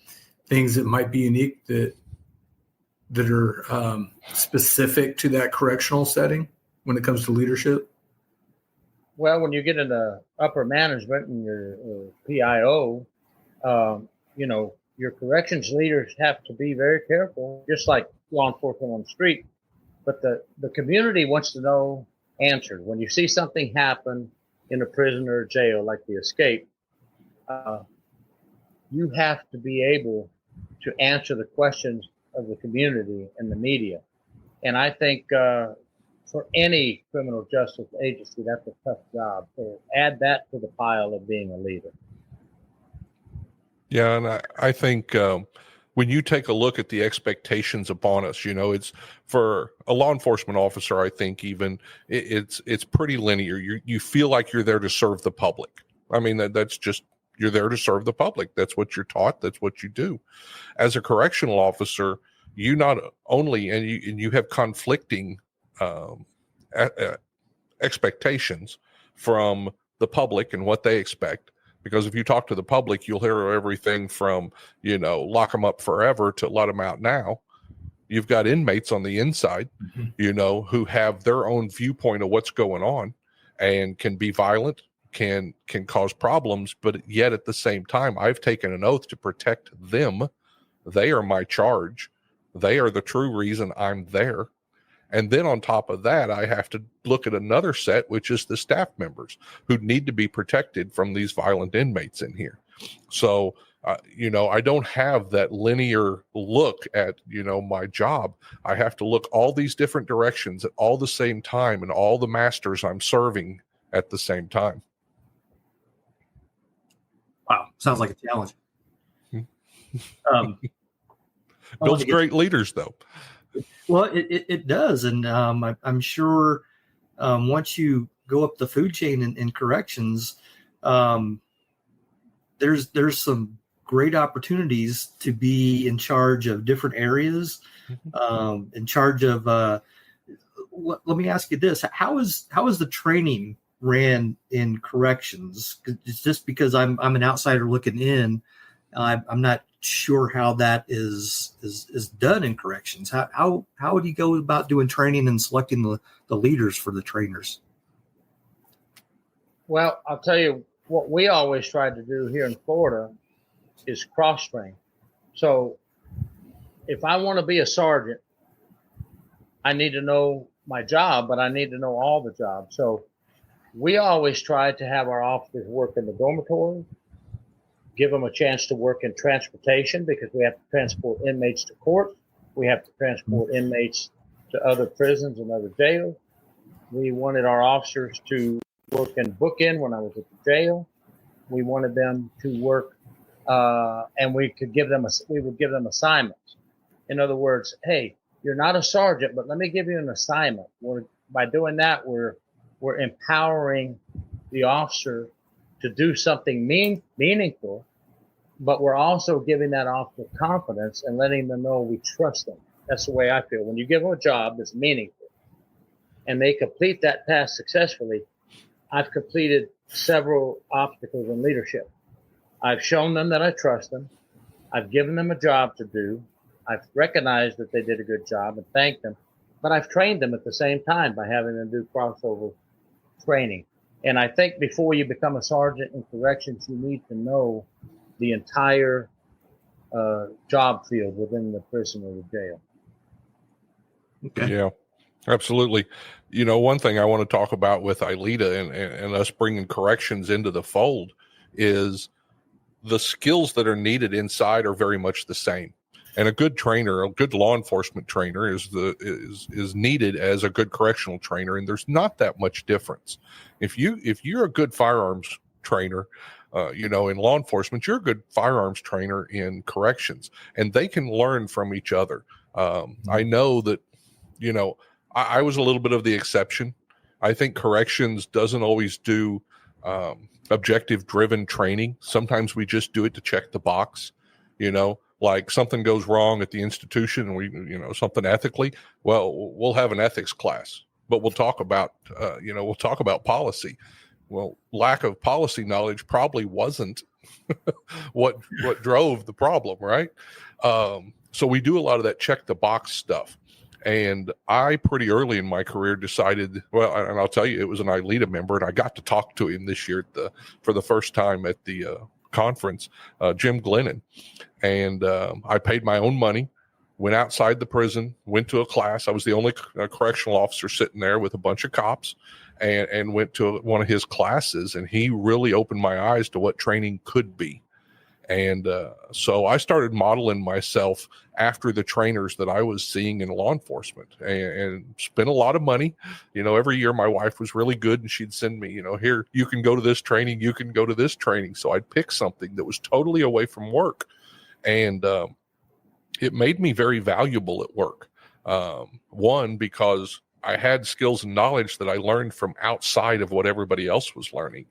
Speaker 3: things that might be unique that are specific to that correctional setting when it comes to leadership?
Speaker 7: Well, when you get into upper management and your PIO, your corrections leaders have to be very careful, just like law enforcement on the street. But the community wants to know answers. When you see something happen in a prison or a jail, like the escape, you have to be able to answer the questions of the community and the media. And I think for any criminal justice agency, that's a tough job. So add that to the pile of being a leader.
Speaker 1: Yeah, and I think when you take a look at the expectations upon us, it's for a law enforcement officer, I think even it's pretty linear. You feel like you're there to serve the public. I mean, that's just, you're there to serve the public. That's what you're taught. That's what you do. As a correctional officer, you not only, and you have conflicting expectations from the public and what they expect. Because if you talk to the public, you'll hear everything from, lock them up forever to let them out now. You've got inmates on the inside, mm-hmm. Who have their own viewpoint of what's going on and can be violent, can cause problems. But yet at the same time, I've taken an oath to protect them. They are my charge. They are the true reason I'm there. And then on top of that, I have to look at another set, which is the staff members who need to be protected from these violent inmates in here. So, I don't have that linear look at, my job. I have to look all these different directions at all the same time and all the masters I'm serving at the same time.
Speaker 2: Wow. Sounds like a challenge.
Speaker 1: Builds great leaders, though.
Speaker 2: Well, it does. And I'm sure once you go up the food chain in corrections, there's some great opportunities to be in charge of different areas, in charge of, let me ask you this. How is the training ran in corrections? It's just because I'm an outsider looking in. I'm not sure how that is done in corrections. How would you go about doing training and selecting the leaders for the trainers?
Speaker 7: Well, I'll tell you what we always tried to do here in Florida is cross-train. So if I want to be a sergeant, I need to know my job, but I need to know all the jobs. So we always tried to have our officers work in the dormitory, give them a chance to work in transportation, because we have to transport inmates to court. We have to transport inmates to other prisons and other jails. We wanted our officers to work in bookend when I was at the jail. We wanted them to work, and we would give them assignments. In other words, hey, you're not a sergeant, but let me give you an assignment. By doing that, we're empowering the officer to do something meaningful, but we're also giving that officer confidence and letting them know we trust them. That's the way I feel. When you give them a job that's meaningful and they complete that task successfully, I've completed several obstacles in leadership. I've shown them that I trust them. I've given them a job to do. I've recognized that they did a good job and thanked them, but I've trained them at the same time by having them do crossover training. And I think before you become a sergeant in corrections, you need to know the entire job field within the prison or the jail.
Speaker 2: Okay.
Speaker 1: Yeah, absolutely. You know, one thing I want to talk about with ILEETA and us bringing corrections into the fold is the skills that are needed inside are very much the same. And a good trainer, a good law enforcement trainer is needed as a good correctional trainer. And there's not that much difference. If you're a good firearms trainer, in law enforcement, you're a good firearms trainer in corrections, and they can learn from each other. I know that, I was a little bit of the exception. I think corrections doesn't always do objective driven training. Sometimes we just do it to check the box, like something goes wrong at the institution and we, something ethically. Well, we'll have an ethics class, but we'll talk about, policy. Well, lack of policy knowledge probably wasn't what drove the problem, right? So we do a lot of that check the box stuff. And I pretty early in my career decided, well, and I'll tell you, it was an ILEETA member, and I got to talk to him this year for the first time at the conference, Jim Glennon. And I paid my own money, went outside the prison, went to a class. I was the only correctional officer sitting there with a bunch of cops, and went to one of his classes, and he really opened my eyes to what training could be. And so I started modeling myself after the trainers that I was seeing in law enforcement, and spent a lot of money. Every year my wife was really good, and she'd send me, here, you can go to this training, you can go to this training. So I'd pick something that was totally away from work. And it made me very valuable at work. One, because I had skills and knowledge that I learned from outside of what everybody else was learning.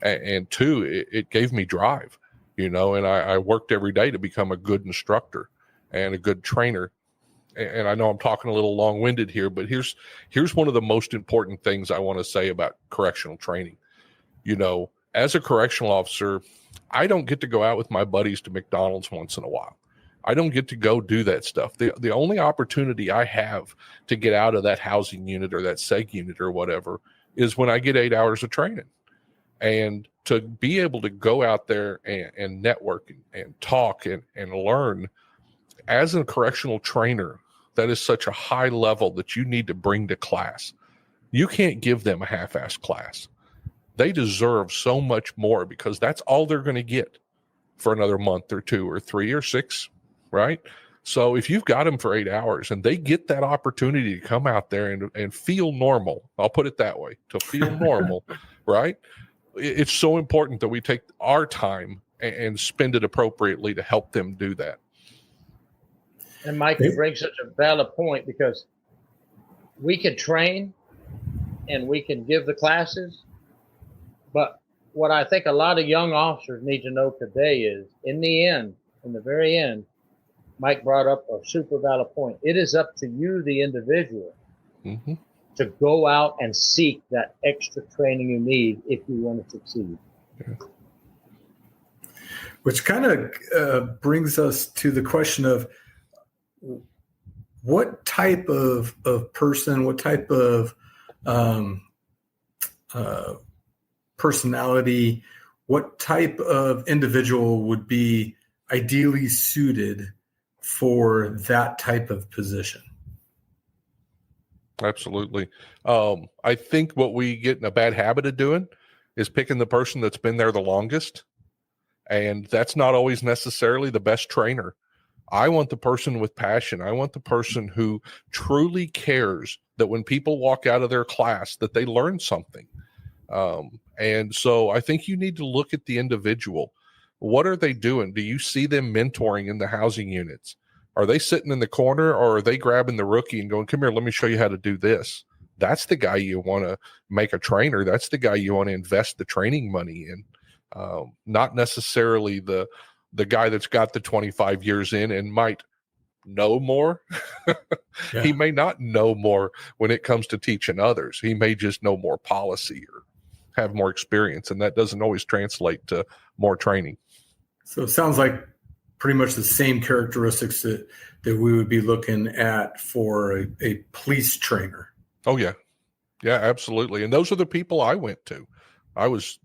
Speaker 1: And two, it gave me drive. And I worked every day to become a good instructor and a good trainer. And I know I'm talking a little long-winded here, but here's one of the most important things I want to say about correctional training. As a correctional officer, I don't get to go out with my buddies to McDonald's once in a while. I don't get to go do that stuff. The only opportunity I have to get out of that housing unit or that seg unit or whatever is when I get 8 hours of training. And to be able to go out there and network and talk and learn as a correctional trainer, that is such a high level that you need to bring to class. You can't give them a half-assed class. They deserve so much more because that's all they're going to get for another month or 2 or 3 or 6, right? So if you've got them for 8 hours and they get that opportunity to come out there and feel normal, I'll put it that way, to feel normal, right? It's so important that we take our time and spend it appropriately to help them do that.
Speaker 7: And Mike, you bring such a valid point, because we can train and we can give the classes, but what I think a lot of young officers need to know today is, in the very end, Mike brought up a super valid point. It is up to you, the individual, to go out and seek that extra training you need if you want to succeed.
Speaker 1: Yeah.
Speaker 3: Which kind of brings us to the question of what type of person, what type of personality, what type of individual would be ideally suited for that type of position?
Speaker 1: Absolutely. I think what we get in a bad habit of doing is picking the person that's been there the longest. And that's not always necessarily the best trainer. I want the person with passion. I want the person who truly cares that when people walk out of their class that they learn something. And so I think you need to look at the individual. What are they doing? Do you see them mentoring in the housing units? Are they sitting in the corner, or are they grabbing the rookie and going, come here, let me show you how to do this? That's the guy you want to make a trainer. That's the guy you want to invest the training money in. Not necessarily the the guy that's got the 25 years in and might know more.
Speaker 3: Yeah.
Speaker 1: He may not know more when it comes to teaching others. He may just know more policy or have more experience, and that doesn't always translate to more training.
Speaker 3: So it sounds like pretty much the same characteristics that we would be looking at for a police trainer.
Speaker 1: Oh, yeah. Yeah, absolutely. And those are the people I went to. I was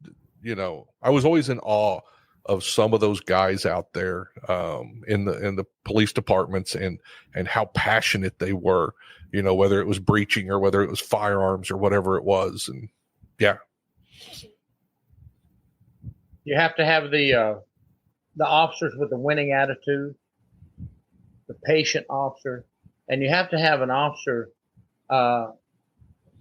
Speaker 1: always in awe of some of those guys out there in the police departments and how passionate they were, whether it was breaching or whether it was firearms or whatever it was. And yeah.
Speaker 7: You have to have the officers with the winning attitude, the patient officer, and you have to have an officer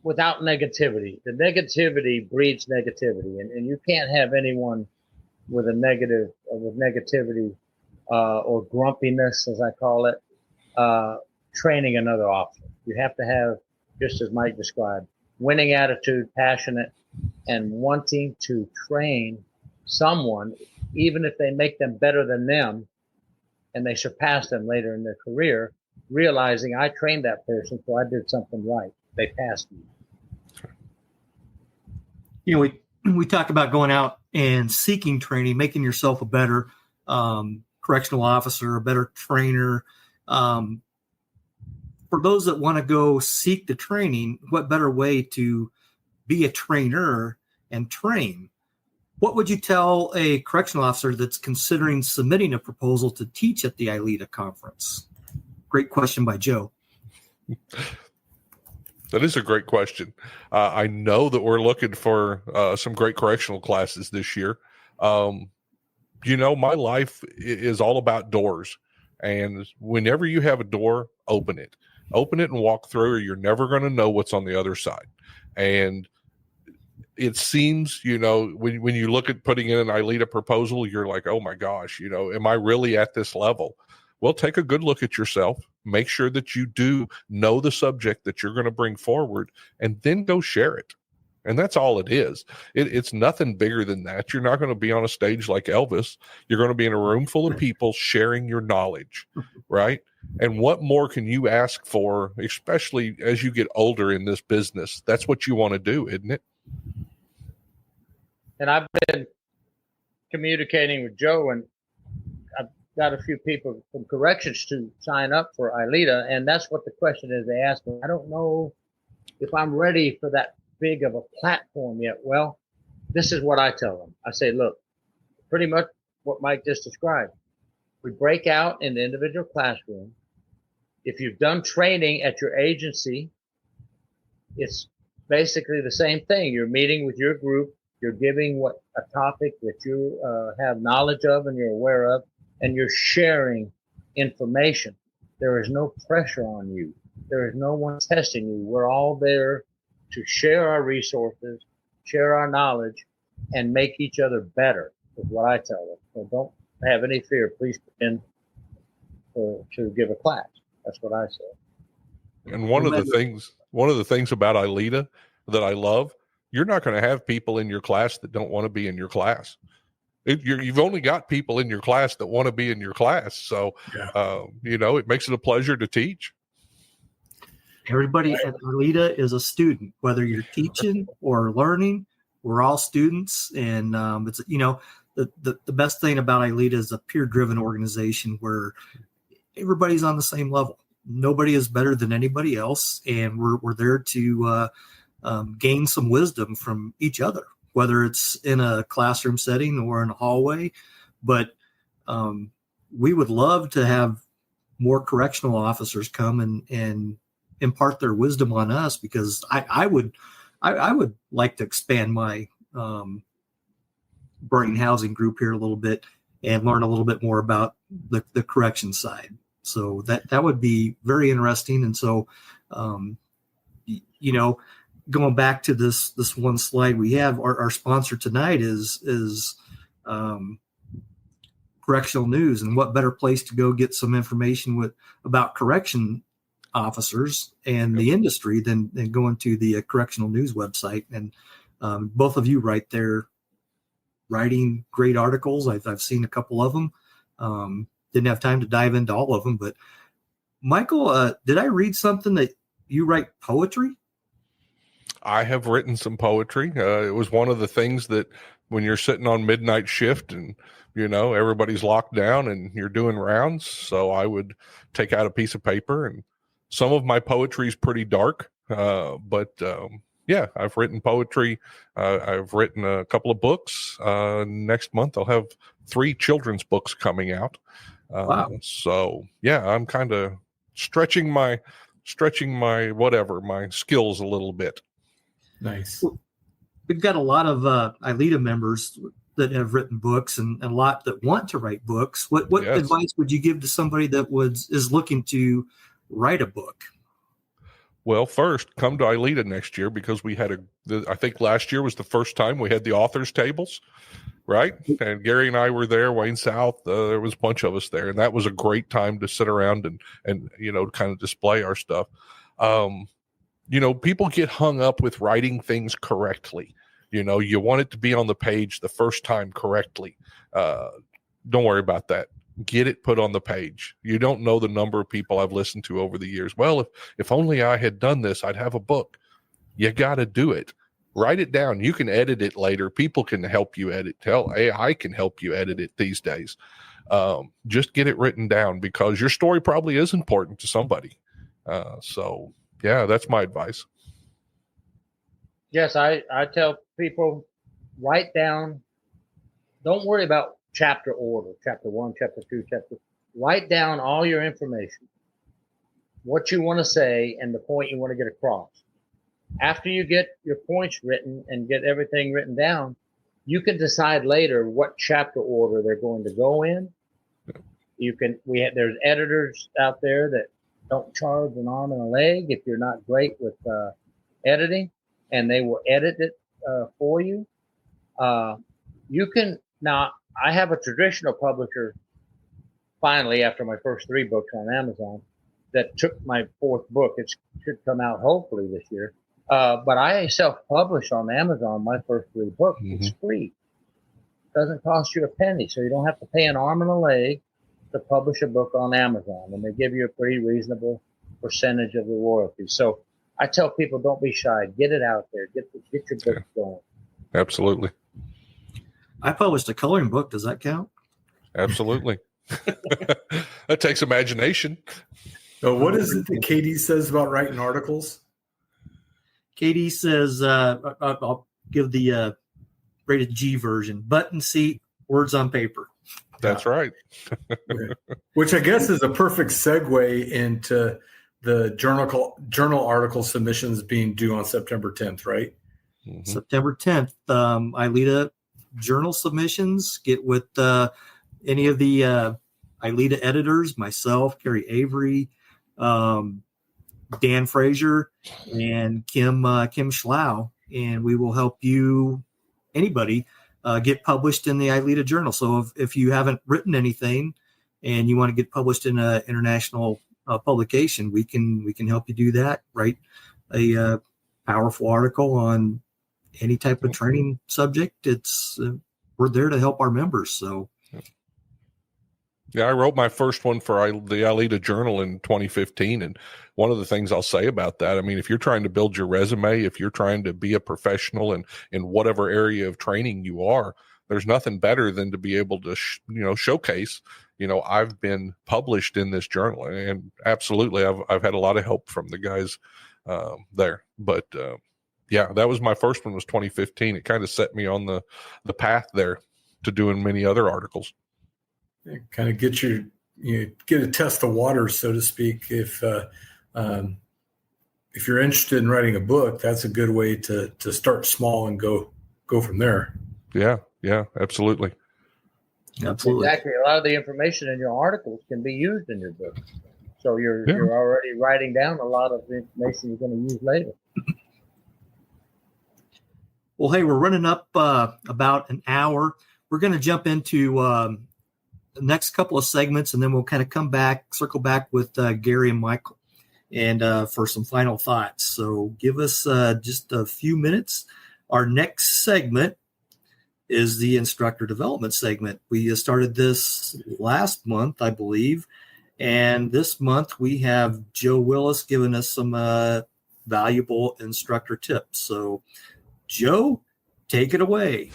Speaker 7: without negativity. The negativity breeds negativity, and you can't have anyone with negativity or grumpiness, as I call it, training another officer. You have to have, just as Mike described, winning attitude, passionate, and wanting to train someone, even if they make them better than them and they surpass them later in their career, realizing I trained that person, so I did something right. They passed me.
Speaker 2: We talk about going out and seeking training, making yourself a better correctional officer, a better trainer. For those that want to go seek the training, what better way to be a trainer and train? What would you tell a correctional officer that's considering submitting a proposal to teach at the ILEETA conference? Great question by Joe.
Speaker 1: That is a great question. I know that we're looking for some great correctional classes this year. My life is all about doors. And whenever you have a door, open it and walk through, or you're never going to know what's on the other side. And it seems, when you look at putting in an ILEETA proposal, you're like, oh my gosh, am I really at this level? Well, take a good look at yourself, make sure that you do know the subject that you're going to bring forward, and then go share it. And that's all it is. It's nothing bigger than that. You're not going to be on a stage like Elvis. You're going to be in a room full of people sharing your knowledge, right? And what more can you ask for, especially as you get older in this business? That's what you want to do, isn't it?
Speaker 7: And I've been communicating with Joe, and I've got a few people from corrections to sign up for ILEETA, and that's what the question is. They ask me, I don't know if I'm ready for that big of a platform yet. Well, this is what I tell them. I say, look, pretty much what Mike just described. We break out in the individual classroom. If you've done training at your agency, it's basically the same thing. You're meeting with your group. You're giving a topic that you have knowledge of and you're aware of, and you're sharing information. There is no pressure on you. There is no one testing you. We're all there to share our resources, share our knowledge, and make each other better, is what I tell them. So don't have any fear. Please come in to give a class. That's what I say.
Speaker 1: And one of the things about ILEETA that I love, you're not going to have people in your class that don't want to be in your class. You've only got people in your class that want to be in your class. So, it makes it a pleasure to teach.
Speaker 2: Everybody at ILEETA is a student, whether you're teaching or learning. We're all students, and it's the best thing about ILEETA is a peer-driven organization where everybody's on the same level. Nobody is better than anybody else, and we're there to gain some wisdom from each other, whether it's in a classroom setting or in a hallway. But we would love to have more correctional officers come and impart their wisdom on us, because I would like to expand my brain housing group here a little bit and learn a little bit more about the correction side. So that would be very interesting. And so, going back to this one slide we have, our sponsor tonight is Correctional News, and what better place to go get some information about correction officers and the industry than going to the Correctional News website. And both of you right there writing great articles. I've seen a couple of them. Didn't have time to dive into all of them, but Michael, did I read something that you write poetry?
Speaker 1: I have written some poetry. It was one of the things that when you're sitting on midnight shift and, everybody's locked down and you're doing rounds. So I would take out a piece of paper, and some of my poetry is pretty dark. But I've written poetry. I've written a couple of books. Next month, I'll have 3 children's books coming out.
Speaker 2: Wow.
Speaker 1: So yeah, I'm kind of stretching my my skills a little bit.
Speaker 3: Nice.
Speaker 2: We've got a lot of ILEETA members that have written books, and a lot that want to write books. What
Speaker 1: Yes.
Speaker 2: advice would you give to somebody that is looking to write a book?
Speaker 1: Well, first, come to ILEETA next year, because we had I think last year was the first time we had the authors tables, right? And Gary and I were there, Wayne South, there was a bunch of us there, and that was a great time to sit around and kind of display our stuff. People get hung up with writing things correctly. You want it to be on the page the first time correctly. Don't worry about that. Get it put on the page. You don't know the number of people I've listened to over the years. Well, if only I had done this, I'd have a book. You got to do it. Write it down. You can edit it later. People can help you edit. AI can help you edit it these days. Just get it written down, because your story probably is important to somebody. So yeah, that's my advice.
Speaker 7: Yes, I tell people, write down. Don't worry about chapter order, chapter 1, chapter 2, write down all your information, what you want to say, and the point you want to get across. After you get your points written and get everything written down, you can decide later what chapter order they're going to go in. There's editors out there that don't charge an arm and a leg if you're not great with editing, and they will edit it for you. Now, I have a traditional publisher, finally, after my first 3 books on Amazon, that took my 4th book. It should come out hopefully this year. But I self-publish on Amazon my first 3 books. Mm-hmm. It's free. It doesn't cost you a penny, so you don't have to pay an arm and a leg to publish a book on Amazon, and they give you a pretty reasonable percentage of the royalties. So I tell people, don't be shy. Get it out there. Get your book going.
Speaker 1: Absolutely.
Speaker 2: I published a coloring book. Does that count?
Speaker 1: Absolutely. That takes imagination.
Speaker 3: So what is it that Katie says about writing articles?
Speaker 2: Katie says, I'll give the rated G version: button seat, words on paper.
Speaker 1: That's right.
Speaker 3: Which I guess is a perfect segue into the journal article submissions being due on September 10th, right?
Speaker 2: Mm-hmm. September 10th, ILEETA journal submissions. Get with any of the ILEETA editors, myself, Gary Avery, Dan Frazier, and Kim Schlau, and we will help you, anybody, get published in the ILEETA journal. So if you haven't written anything and you want to get published in an international publication, we can help you do that. Write a powerful article on any type of training subject. It's we're there to help our members. So
Speaker 1: yeah, I wrote my first one for the ILEETA journal in 2015, and one of the things I'll say about that, I mean, if you're trying to build your resume, if you're trying to be a professional in whatever area of training you are, there's nothing better than to be able to showcase, I've been published in this journal. And absolutely, I've had a lot of help from the guys there. But yeah, that was my first one, was 2015. It kind of set me on the path there to doing many other articles.
Speaker 3: Kind of get get a test the waters, so to speak. If you're interested in writing a book, that's a good way to start small and go from there.
Speaker 1: Yeah, absolutely.
Speaker 2: Absolutely.
Speaker 7: Exactly. A lot of the information in your articles can be used in your book. So you're already writing down a lot of the information you're going to use later.
Speaker 2: Well, hey, we're running up about an hour. We're going to jump into the next couple of segments, and then we'll kind of circle back with Gary and Michael, and for some final thoughts. So give us just a few minutes. Our next segment is the instructor development segment. We started this last month, I believe. And this month we have Joe Willis giving us some valuable instructor tips. So, Joe, take it away.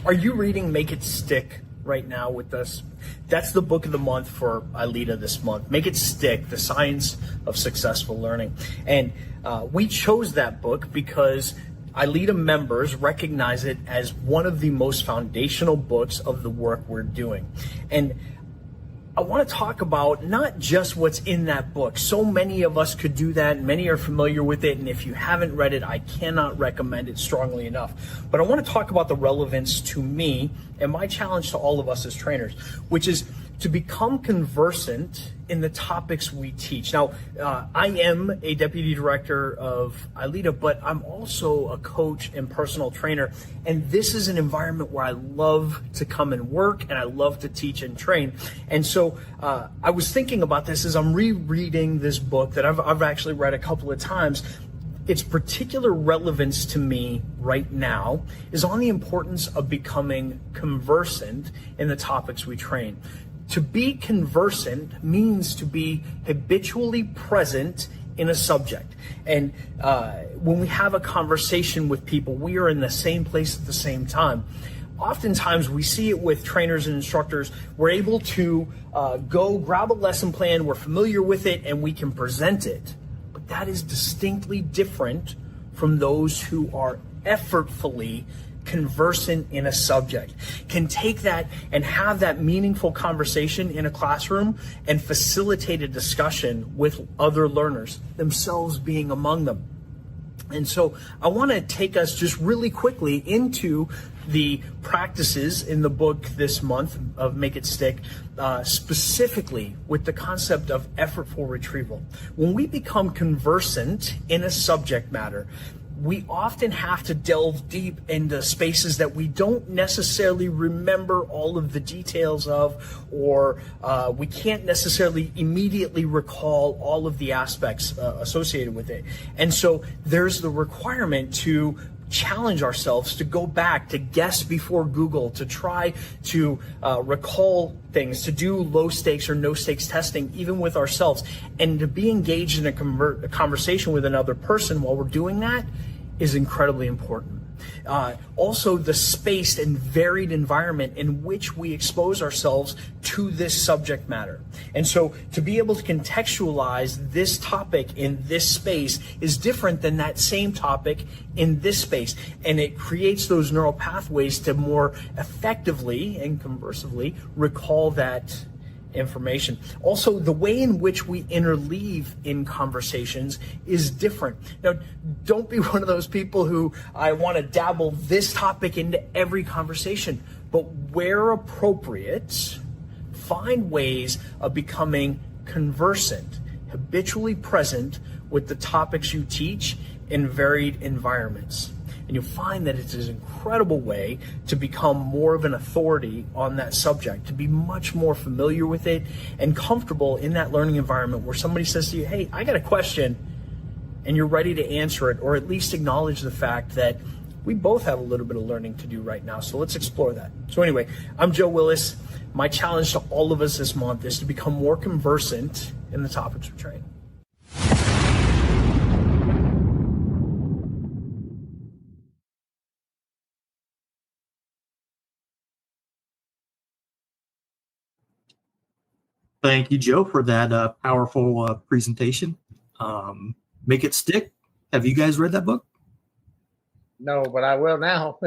Speaker 5: Are you reading Make It Stick right now with us? That's the book of the month for ILEETA this month. Make It Stick, The Science of Successful Learning. And we chose that book because ILEETA members recognize it as one of the most foundational books of the work we're doing. And I want to talk about not just what's in that book. So many of us could do that. Many are familiar with it. And if you haven't read it, I cannot recommend it strongly enough. But I want to talk about the relevance to me and my challenge to all of us as trainers, which is to become conversant in the topics we teach. Now, I am a deputy director of ILEETA, but I'm also a coach and personal trainer. And this is an environment where I love to come and work, and I love to teach and train. And so I was thinking about this as I'm rereading this book that I've actually read a couple of times. Its particular relevance to me right now is on the importance of becoming conversant in the topics we train. To be conversant means to be habitually present in a subject. And when we have a conversation with people, we are in the same place at the same time. Oftentimes we see it with trainers and instructors. We're able to go grab a lesson plan, we're familiar with it, and we can present it. But that is distinctly different from those who are effortfully conversant in a subject, can take that and have that meaningful conversation in a classroom and facilitate a discussion with other learners, themselves being among them. And so I want to take us just really quickly into the practices in the book this month of Make It Stick, specifically with the concept of effortful retrieval. When we become conversant in a subject matter, we often have to delve deep into spaces that we don't necessarily remember all of the details of, or we can't necessarily immediately recall all of the aspects associated with it. And so there's the requirement to challenge ourselves to go back, to guess before Google, to try to recall things, to do low stakes or no stakes testing, even with ourselves, and to be engaged in a conversation with another person while we're doing that is incredibly important. Also, the spaced and varied environment in which we expose ourselves to this subject matter. And so to be able to contextualize this topic in this space is different than that same topic in this space. And it creates those neural pathways to more effectively and conversively recall that information. Also, the way in which we interleave in conversations is different. Now, don't be one of those people who I want to dabble this topic into every conversation, but where appropriate, find ways of becoming conversant, habitually present with the topics you teach in varied environments. And you'll find that it's an incredible way to become more of an authority on that subject, to be much more familiar with it and comfortable in that learning environment where somebody says to you, hey, I got a question, and you're ready to answer it, or at least acknowledge the fact that we both have a little bit of learning to do right now. So let's explore that. So anyway, I'm Joe Willis. My challenge to all of us this month is to become more conversant in the topics we train.
Speaker 2: Thank you, Joe, for that powerful presentation. Make It Stick. Have you guys read that book?
Speaker 7: No, but I will now.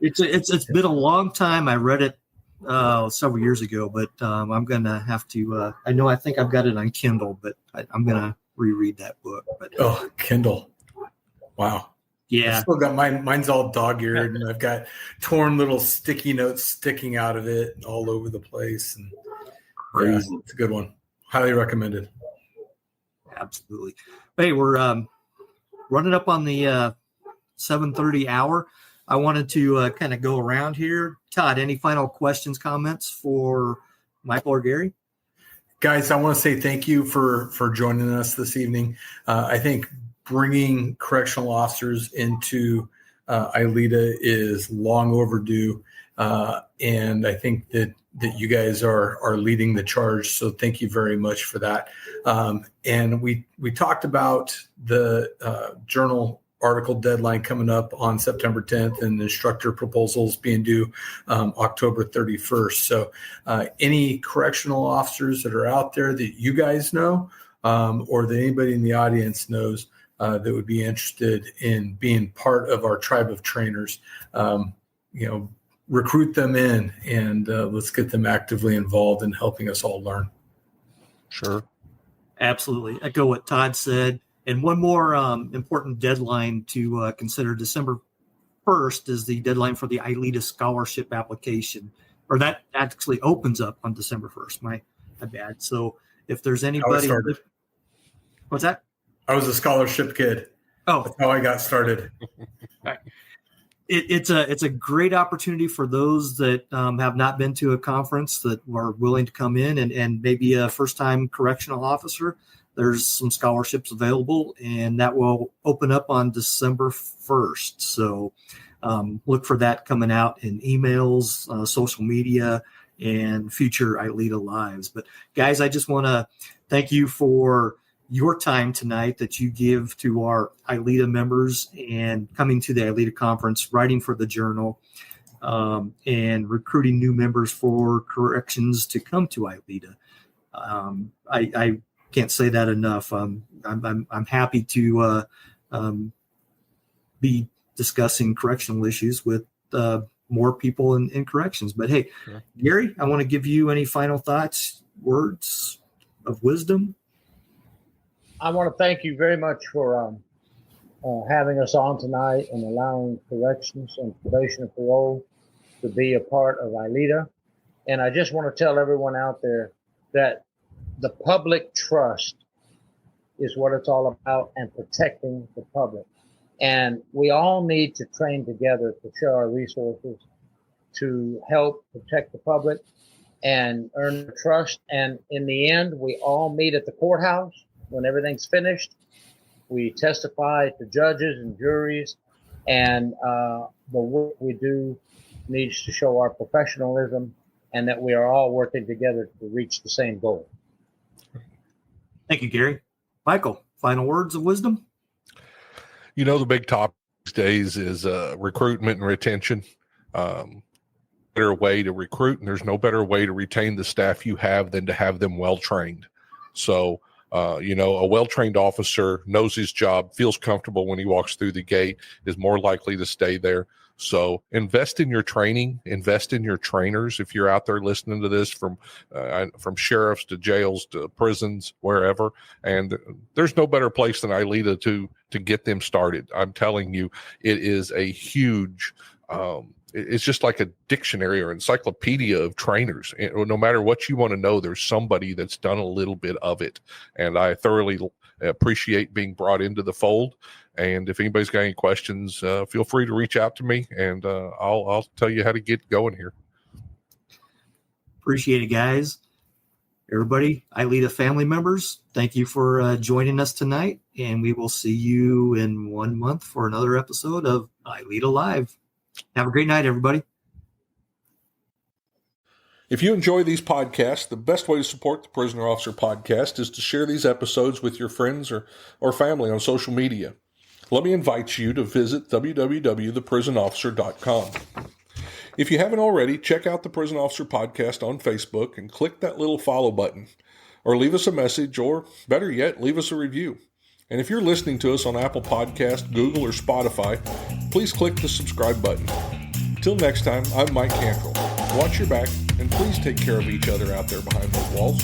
Speaker 2: It's been a long time. I read it several years ago, but I'm gonna have to. I think I've got it on Kindle, but I'm gonna reread that book. But
Speaker 3: Kindle! Wow.
Speaker 2: Yeah,
Speaker 3: I still got mine. Mine's all dog-eared, and I've got torn little sticky notes sticking out of it all over the place. And crazy. Yeah, it's a good one. Highly recommended.
Speaker 2: Absolutely. Hey, we're running up on the 7:30 hour. I wanted to kind of go around here. Todd, any final questions, comments for Michael or Gary?
Speaker 3: Guys, I want to say thank you for joining us this evening. I think bringing correctional officers into ILEETA is long overdue, and I think that you guys are leading the charge. So thank you very much for that. And we talked about the journal article deadline coming up on September 10th and the instructor proposals being due October 31st. So any correctional officers that are out there that you guys know or that anybody in the audience knows that would be interested in being part of our tribe of trainers, recruit them in and let's get them actively involved in helping us all learn.
Speaker 1: Sure.
Speaker 2: Absolutely. Echo what Todd said. And one more important deadline to consider: December 1st is the deadline for the ILEETA scholarship application, or that actually opens up on December 1st. My bad. So if there's anybody, what's that?
Speaker 3: I was a scholarship kid.
Speaker 2: Oh,
Speaker 3: that's how I got started.
Speaker 2: Right. It's a great opportunity for those that have not been to a conference that are willing to come in and maybe a first-time correctional officer. There's some scholarships available, and that will open up on December 1st. So look for that coming out in emails, social media, and future ILEETA Lives. But guys, I just want to thank you for your time tonight that you give to our ILEETA members and coming to the ILEETA conference, writing for the journal, and recruiting new members for corrections to come to ILEETA. I can't say that enough. I'm happy to be discussing correctional issues with more people in corrections. But hey, sure. Gary, I want to give you any final thoughts, words of wisdom.
Speaker 7: I want to thank you very much for having us on tonight and allowing corrections and probation and parole to be a part of ILEETA. And I just want to tell everyone out there that the public trust is what it's all about, and protecting the public. And we all need to train together to share our resources to help protect the public and earn their trust. And in the end, we all meet at the courthouse. When everything's finished, we testify to judges and juries, and the work we do needs to show our professionalism and that we are all working together to reach the same goal.
Speaker 2: Thank you, Gary. Michael, final words of wisdom?
Speaker 1: The big topic these days is recruitment and retention. Better way to recruit, and there's no better way to retain the staff you have than to have them well-trained. So, a well-trained officer knows his job, feels comfortable when he walks through the gate, is more likely to stay there. So invest in your training, invest in your trainers. If you're out there listening to this, from sheriffs to jails to prisons, wherever, and there's no better place than ILEETA to get them started. I'm telling you, it is a huge, it's just like a dictionary or encyclopedia of trainers. No matter what you want to know, there's somebody that's done a little bit of it. And I thoroughly appreciate being brought into the fold. And if anybody's got any questions, feel free to reach out to me, and I'll tell you how to get going here.
Speaker 2: Appreciate it, guys. Everybody, ILEETA family members, thank you for joining us tonight. And we will see you in 1 month for another episode of ILEETA Live. Have a great night, everybody.
Speaker 1: If you enjoy these podcasts, the best way to support the Prisoner Officer Podcast is to share these episodes with your friends or family on social media. Let me invite you to visit www.theprisonofficer.com. If you haven't already, check out the Prison Officer Podcast on Facebook and click that little follow button. Or leave us a message, or better yet, leave us a review. And if you're listening to us on Apple Podcast, Google, or Spotify, please click the subscribe button. Till next time, I'm Mike Cantrell. Watch your back, and please take care of each other out there behind those walls.